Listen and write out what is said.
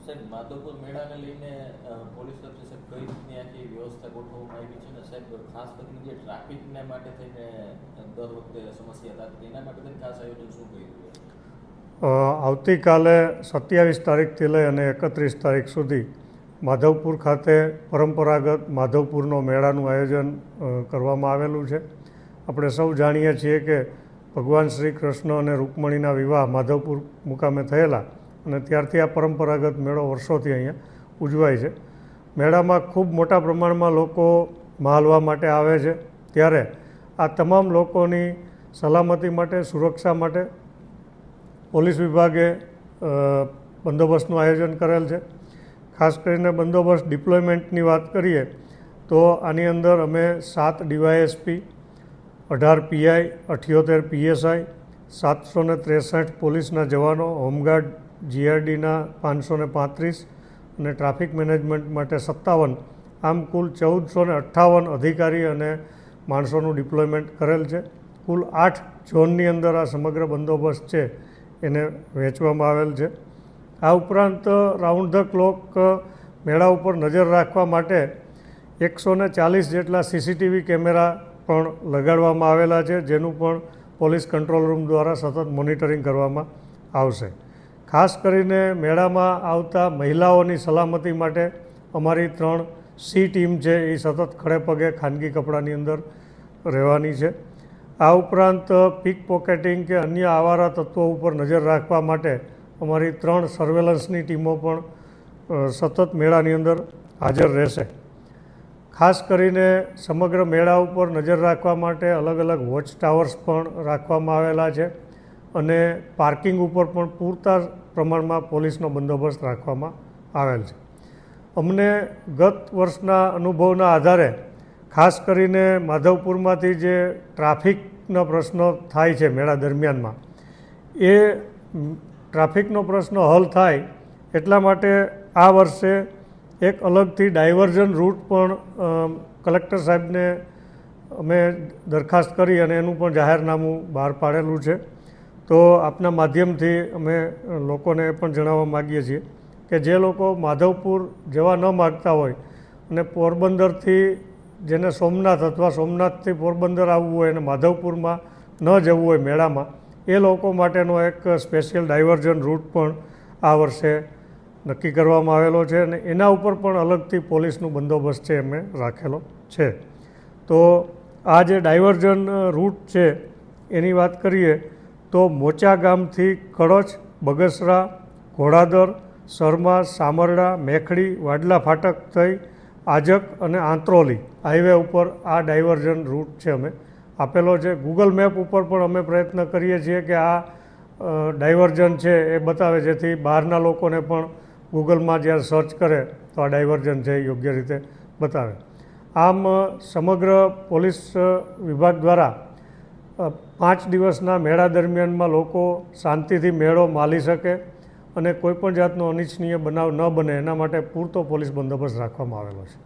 સાહેબ, માધવપુર મેળાને લઈને પોલીસ તરફથી સાહેબ કઈ રીતની આખી વ્યવસ્થા ગોઠવવામાં આવી છે ને સાહેબ, ખાસ કરીને જે ટ્રાફિકને માટે થઈને દર વખતે સમસ્યા થતી એના માટે થઈને ખાસ આયોજન શું કર્યું છે? આવતીકાલે 27 તારીખથી લઈ અને 31 તારીખ સુધી માધવપુર ખાતે પરંપરાગત માધવપુરનો મેળાનું આયોજન કરવામાં આવેલું છે. આપણે સૌ જાણીએ છીએ કે ભગવાન શ્રી કૃષ્ણ અને રૂકમણીના વિવાહ માધવપુર મુકામે થયેલા અને ત્યારથી આ પરંપરાગત મેળો વર્ષોથી અહીંયા ઉજવાય છે. મેળામાં ખૂબ મોટા પ્રમાણમાં લોકો માહલવા માટે આવે છે, ત્યારે આ તમામ લોકોની સલામતી માટે, સુરક્ષા માટે પોલીસ વિભાગે બંદોબસ્તનું આયોજન કરેલ છે. ખાસ કરીને બંદોબસ્ત ડિપ્લોયમેન્ટની વાત કરીએ તો આની અંદર અમે 7 ડીવાયએસપી, 18 પીઆઈ, 78 પીએસઆઈ, 763 પોલીસના જવાનો, હોમગાર્ડ જીઆરડીના 535 અને ટ્રાફિક મેનેજમેન્ટ માટે 57, આમ કુલ 1458 અધિકારી અને માણસોનું ડિપ્લોયમેન્ટ કરેલ છે. કુલ 8 ઝોનની અંદર આ સમગ્ર બંદોબસ્ત છે એને વહેંચવામાં આવેલ છે. આ ઉપરાંત રાઉન્ડ ધ ક્લોક મેળા ઉપર નજર રાખવા માટે 140 જેટલા સીસીટીવી કેમેરા પણ લગાડવામાં આવેલા છે, જેનું પણ પોલીસ કંટ્રોલ રૂમ દ્વારા સતત મોનિટરિંગ કરવામાં આવશે. ખાસ કરીને મેળામાં આવતા મહિલાઓની સલામતી માટે અમારી 3 સી ટીમ છે એ સતત ખડે પગે ખાનગી કપડાની અંદર રહેવાની છે. આ ઉપરાંત પીક પોકેટિંગ કે અન્ય આવારા તત્વો ઉપર નજર રાખવા માટે અમારી 3 સર્વેલન્સની ટીમો પણ સતત મેળાની અંદર હાજર રહેશે. ખાસ કરીને સમગ્ર મેળા ઉપર નજર રાખવા માટે અલગ અલગ વોચ ટાવર્સ પણ રાખવામાં આવેલા છે અને પાર્કિંગ ઉપર પણ પૂરતા પ્રમાણમાં પોલીસનો બંદોબસ્ત રાખવામાં આવેલ છે. અમને ગત વર્ષના અનુભવના આધારે ખાસ કરીને માધવપુરમાંથી જે ટ્રાફિકના પ્રશ્નો થાય છે મેળા દરમિયાનમાં, એ ટ્રાફિકનો પ્રશ્ન હલ થાય એટલા માટે આ વર્ષે એક અલગથી ડાયવર્ઝન રૂટ પણ કલેક્ટર સાહેબને અમે દરખાસ્ત કરી અને એનું પણ જાહેરનામું બહાર પાડેલું છે. તો આપના માધ્યમથી અમે લોકોને એ પણ જણાવવા માગીએ છીએ કે જે લોકો માધવપુર જવા ન માગતા હોય અને પોરબંદરથી જેને સોમનાથ અથવા સોમનાથથી પોરબંદર આવવું હોય અને માધવપુરમાં ન જવું હોય મેળામાં, એ લોકો માટેનો એક સ્પેશિયલ ડાયવર્ઝન રૂટ પણ આ વર્ષે નક્કી કરવામાં આવેલો છે અને એના ઉપર પણ અલગથી પોલીસનું બંદોબસ્ત છે અમે રાખેલો છે. તો આ જે ડાયવર્ઝન રૂટ છે એની વાત કરીએ તો મોચા ગામથી કડોચ, બગસરા, ઘોડાદર, સરમા, સામરડા, મેખડી, વાડલા ફાટક થઈ આજક અને આંત્રોલી હાઈવે ઉપર આ ડાયવર્ઝન રૂટ છે અમે આપેલો છે. ગૂગલ મેપ ઉપર પણ અમે પ્રયત્ન કરીએ છીએ કે આ ડાયવર્ઝન છે એ બતાવે, જેથી બહારના લોકોને પણ ગૂગલમાં જ્યારે સર્ચ કરે તો આ ડાયવર્ઝન છે એ યોગ્ય રીતે બતાવે. આમ સમગ્ર પોલીસ વિભાગ દ્વારા 5 દિવસના મેળા દરમિયાનમાં લોકો શાંતિથી મેળો માલી શકે અને કોઈપણ જાતનો અનિચ્છનીય બનાવ ન બને એના માટે પૂરતો પોલીસ બંદોબસ્ત રાખવામાં આવેલો છે.